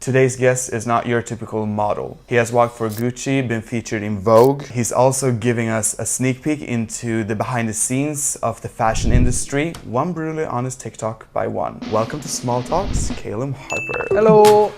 Today's guest is not your typical model. He has walked for Gucci, been featured in Vogue. He's also giving us a sneak peek into the behind the scenes of the fashion industry, one brutally honest TikTok by one. Welcome to Small Talks, Calum Harper. Hello!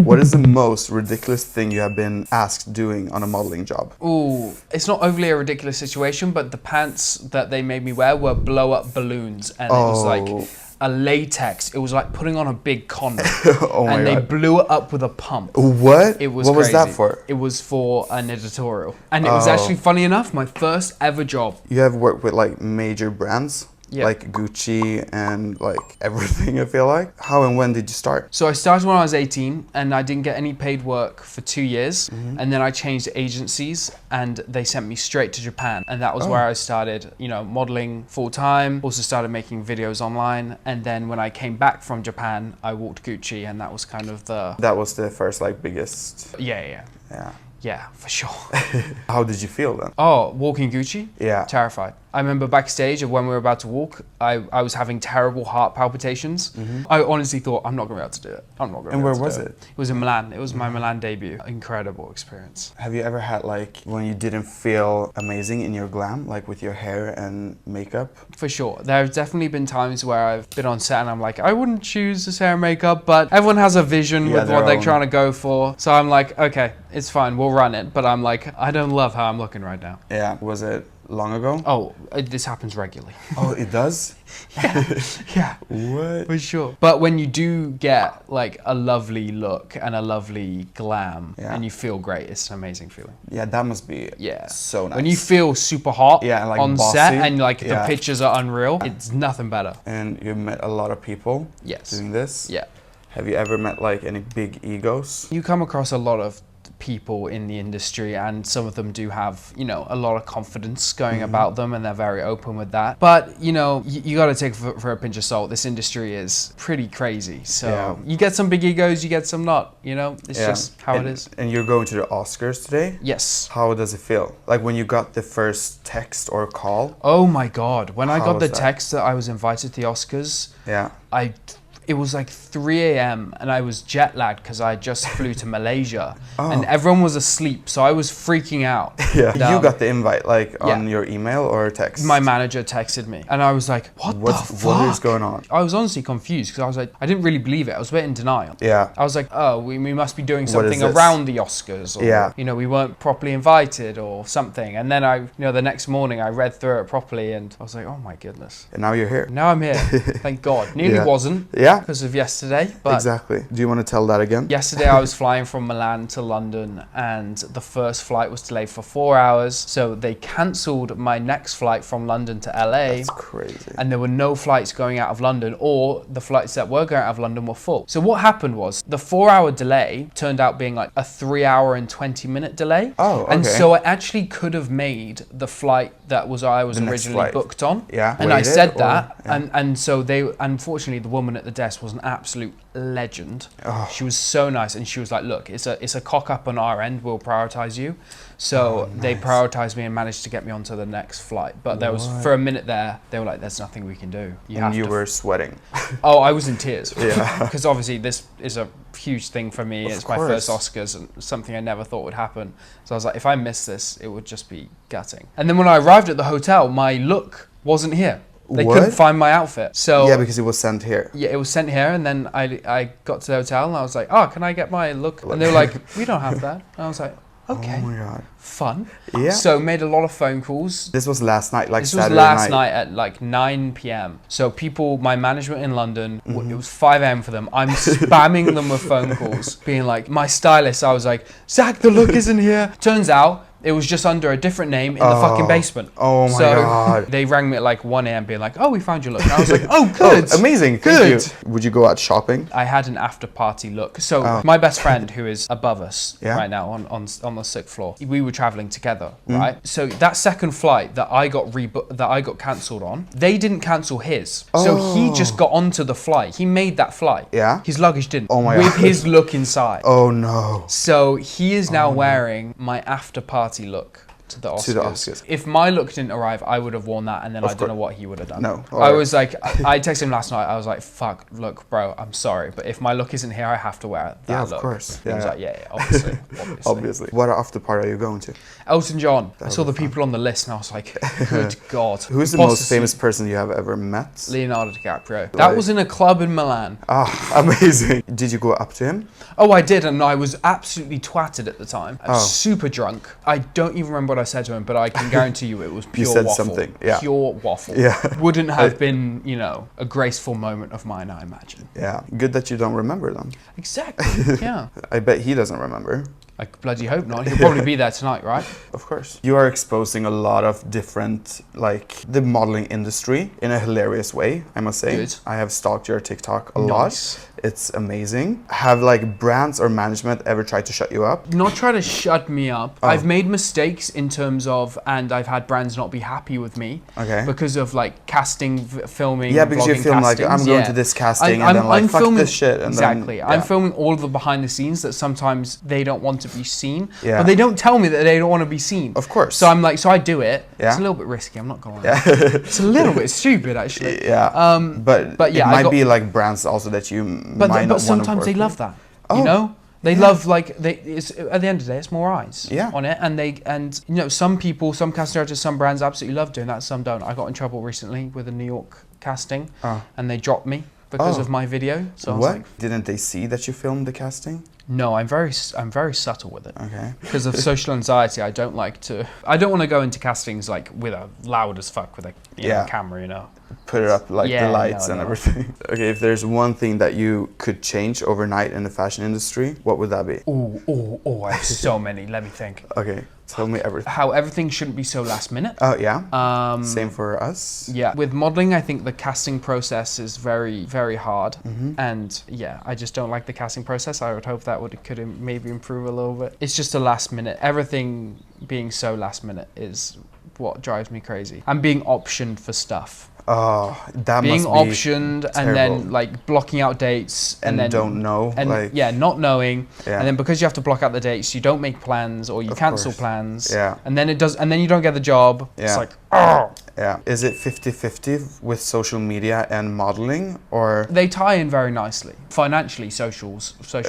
What is the most ridiculous thing you have been asked doing on a modeling job? Ooh, it's not overly a ridiculous situation, but the pants that they made me wear were blow-up balloons, and it was like a latex. It was like putting on a big condom. And they blew it up with a pump. What? It was What crazy. was that for? It was for an editorial. And it was actually, funny enough, my first ever job. You have worked with like major brands? Yeah. Like Gucci and like everything, I feel like. How and when did you start? So I started when I was 18 and I didn't get any paid work for 2 years. And then I changed agencies and they sent me straight to Japan. And that was where I started, you know, modeling full time. Also started making videos online. And then when I came back from Japan, I walked Gucci, and that was kind of the... That was the first like biggest... Yeah. Yeah, for sure. How did you feel then? Oh, walking Gucci? Yeah. Terrified. I remember backstage of when we were about to walk, I was having terrible heart palpitations. I honestly thought, I'm not going to be able to do it. I'm not going to be able to do it. And where was it? It was in Milan. It was my Milan debut. Incredible experience. Have you ever had like when you didn't feel amazing in your glam, like with your hair and makeup? For sure. There have definitely been times where I've been on set and I'm like, I wouldn't choose this hair and makeup, but everyone has a vision with what they're trying to go for. So I'm like, okay, it's fine, we'll run it. But I'm like, I don't love how I'm looking right now. Yeah. Was it long ago? Oh, this happens regularly. Oh, it does? Yeah. What? For sure. But when you do get like a lovely look and a lovely glam and you feel great, it's an amazing feeling. Yeah, that must be so nice. When you feel super hot like on bossy, set and like the pictures are unreal, it's nothing better. And you met a lot of people doing this? Yeah. Have you ever met like any big egos? You come across a lot of people in the industry, and some of them do have, you know, a lot of confidence going about them, and they're very open with that. But, you know, you got to take it for a pinch of salt. This industry is pretty crazy. So you get some big egos, you get some not, you know, it's just how it is. And you're going to the Oscars today? Yes. How does it feel? Like when you got the first text or call? Oh my God. When I got the text that I was invited to the Oscars, it was like 3 a.m. and I was jet lagged because I just flew to Malaysia and everyone was asleep, so I was freaking out. Yeah. You got the invite like on your email or text? My manager texted me and I was like, what the fuck? What is going on? I was honestly confused because I was like, I didn't really believe it. I was a bit in denial. Yeah. I was like, oh, we must be doing something around the Oscars, or you know, we weren't properly invited or something. And then the next morning I read through it properly and I was like, oh my goodness. And now you're here. Now I'm here. Thank God. Nearly wasn't. Yeah. Because of yesterday. But exactly. Do you want to tell that again? Yesterday I was flying from Milan to London and the first flight was delayed for 4 hours. So they cancelled my next flight from London to LA. That's crazy. And there were no flights going out of London, or the flights that were going out of London were full. So what happened was the 4-hour delay turned out being like a 3-hour and 20-minute delay. Oh, okay. And so I actually could have made the flight that I was originally booked on. Yeah. And I said that. And so unfortunately the woman at the desk was an absolute legend. She was so nice, and she was like, look, it's a cock up on our end, we'll prioritize you. So they prioritized me and managed to get me onto the next flight. But there was, for a minute there, they were like, there's nothing we can do. You were sweating. Oh, I was in tears. Yeah. Because obviously this is a huge thing for me. It's my first Oscars and something I never thought would happen. So I was like, if I miss this, it would just be gutting. And then when I arrived at the hotel, my look wasn't here. They couldn't find my outfit. So yeah, because it was sent here. Yeah, it was sent here, and then I got to the hotel and I was like, oh, can I get my look? And they were like, we don't have that. And I was like, okay. Oh my God. Fun. Yeah. So made a lot of phone calls. This was last night, like Saturday night. This was last night at like 9 p.m. So people, my management in London, it was 5 a.m. for them. I'm spamming them with phone calls, being like, my stylist, I was like, Zach, the look isn't here. Turns out, it was just under a different name in the fucking basement. Oh my God. They rang me at like 1 a.m. being like, oh, we found your look. And I was like, oh, good. Amazing. Thank you. Would you go out shopping? I had an after-party look. So my best friend, who is above us right now on the 6th floor, we were traveling together, right? So that second flight that I got cancelled on, they didn't cancel his. So he just got onto the flight. He made that flight. Yeah. His luggage didn't. Oh my God. With his look inside. Oh no. So he is now wearing my after-party look. to the Oscars. To the Oscars. If my look didn't arrive, I would have worn that, and then I don't know what he would have done. No. I was like, I texted him last night. I was like, fuck, look, bro, I'm sorry, but if my look isn't here, I have to wear that look. Of course. He was like, obviously. Obviously. What after party are you going to? Elton John. I saw the people on the list, and I was like, good God. Who's the most famous person you have ever met? Leonardo DiCaprio. That was in a club in Milan. Oh, amazing. Did you go up to him? Oh, I did, and I was absolutely twatted at the time. I was super drunk. I don't even remember what I said to him, but I can guarantee you it was pure waffle. You said something, yeah. Pure waffle. Yeah. Wouldn't have been, a graceful moment of mine, I imagine. Yeah. Good that you don't remember them. Exactly, yeah. I bet he doesn't remember. I bloody hope not. He'll probably be there tonight, right? Of course. You are exposing a lot of different, the modeling industry in a hilarious way, I must say. Good. I have stalked your TikTok a lot. It's amazing. Have brands or management ever tried to shut you up? Not try to shut me up. I've made mistakes in terms of, and I've had brands not be happy with me. Okay. Because of filming. Yeah, because you film I'm going to this casting and then fuck this shit. And exactly. Then, I'm filming all of the behind the scenes that sometimes they don't want to be seen. Yeah. But they don't tell me that they don't want to be seen. Of course. So I'm so I do it. Yeah. It's a little bit risky, I'm not going to lie. It's a little bit stupid actually. Yeah. But yeah, it might be brands also that you might not want to work with. But sometimes they love that. They love it's at the end of the day it's more eyes on it, and some people, some casting directors, some brands absolutely love doing that, some don't. I got in trouble recently with a New York casting and they dropped me because of my video. So I was like, didn't they see that you filmed the casting? No, I'm very subtle with it. Okay. Because of social anxiety, I don't want to go into castings with a loud as fuck with a camera, Put it up the lights and everything. Okay, if there's one thing that you could change overnight in the fashion industry, what would that be? I have so many. Let me think. Okay, tell me everything. How everything shouldn't be so last minute. Oh yeah. Same for us. Yeah. With modeling, I think the casting process is very, very hard, and I just don't like the casting process. I would hope that could maybe improve a little bit. It's just a last minute. Everything being so last minute is what drives me crazy. I'm being optioned for stuff. Oh, that being must be optioned terrible. And then blocking out dates and then don't know not knowing and then because you have to block out the dates, you don't make plans or you cancel plans and then you don't get the job. It's Is it 50-50 with social media and modeling, or they tie in very nicely financially? Social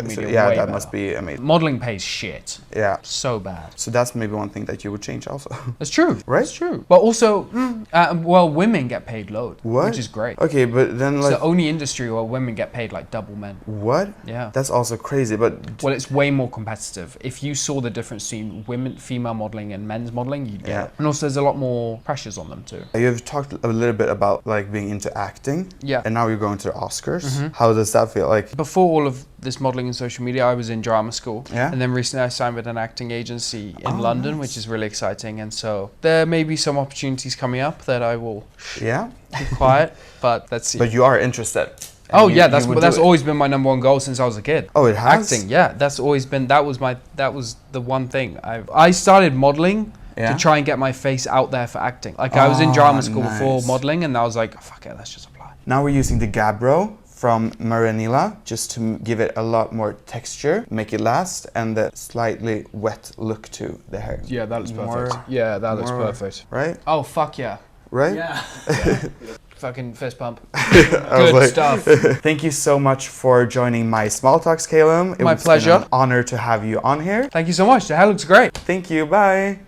media that must be amazing. Modeling pays shit, so bad. So that's maybe one thing that you would change also. That's true, right? That's true. But also women get paid load, which is great. Okay, but then it's the only industry where women get paid double men. What? Yeah, that's also crazy. But it's way more competitive. If you saw the difference between female modeling and men's modeling, you'd get it. And also there's a lot more pressures on them too. You've talked a little bit about being into acting, and now you're going to the Oscars. How does that feel like? Before all of this modeling and social media, I was in drama school, and then recently I signed with an acting agency in London, which is really exciting. And so there may be some opportunities coming up that I will keep quiet, but let's see. But you are interested. That's always been my number one goal since I was a kid. Oh, it has? Acting, that's always been. That was the one thing. I started modeling to try and get my face out there for acting. I was in drama school before modeling, and I was like, fuck it, let's just apply. Now we're using the Gabbro from Maria Nila just to give it a lot more texture, make it last, and the slightly wet look to the hair. Yeah, that looks perfect. Looks perfect. Right? Oh, fuck yeah. Right? Yeah. Fucking fist pump. Good stuff. Thank you so much for joining my Small Talks, Calum. My pleasure. Been an honor to have you on here. Thank you so much. The hair looks great. Thank you. Bye.